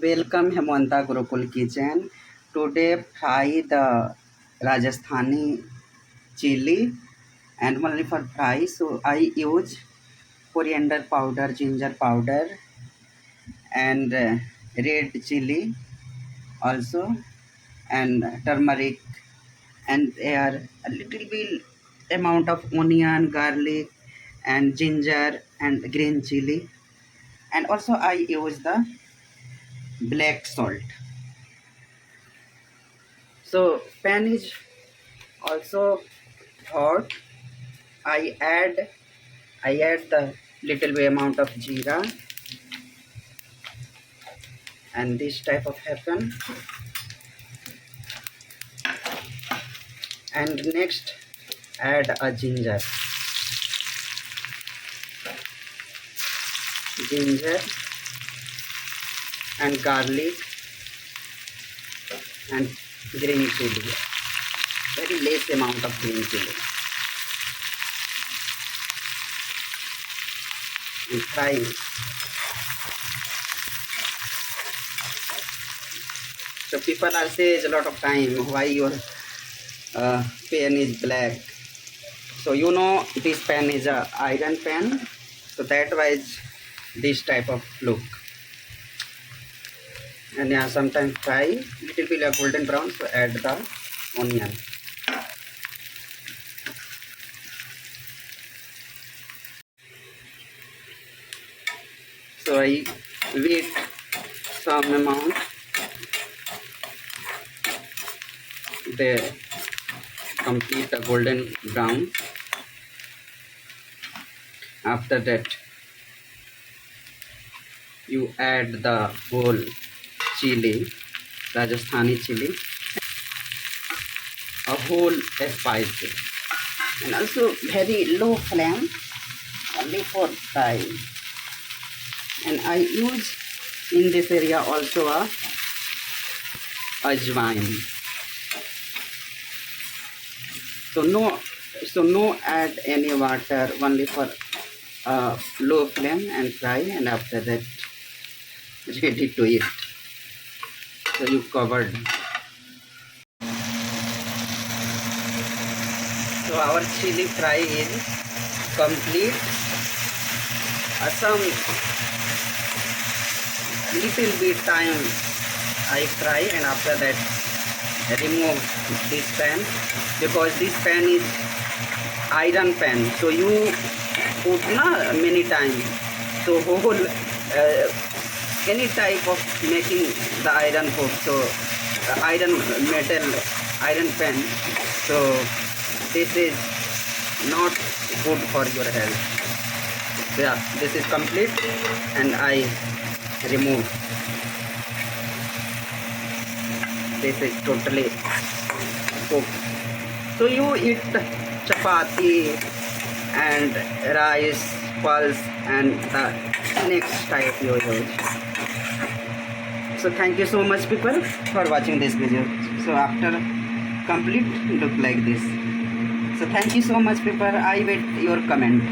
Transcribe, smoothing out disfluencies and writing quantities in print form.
Welcome Hemwanta Gurukul Kitchen. Today fry the Rajasthani chili and only for fry. So I use coriander powder, ginger powder and red chili also and turmeric and there a little bit amount of onion, garlic and ginger and green chili and also I use the black salt. So pan is also hot. I add the little bit amount of jeera and this type of happen. And next add a ginger and garlic and green chili. Very less amount of green chili. And fry. So people are saying a lot of time why your pan is black. So you know this pan is a iron pan. So that was this type of look. And yeah, sometimes fry little bit of golden brown. So add the onion. So I wait some amount. They complete the golden brown. After that you add the whole chili, Rajasthani chili, a whole spice and also very low flame only for fry. And I use in this area also a ajwain. So no add any water, only for low flame and fry, and after that ready to eat. So you covered. So our chili fry is complete. Some little bit time I fry and after that remove this pan because this pan is iron pan. So you put many times. So whole any type of making the iron food. So iron pan. So this is not good for your health. So yeah, this is complete and I remove. This is totally cooked. So you eat chapati and rice, pulse and the next type you use. So thank you so much people for watching this video. So after complete look like this. So thank you so much people. I wait your comment.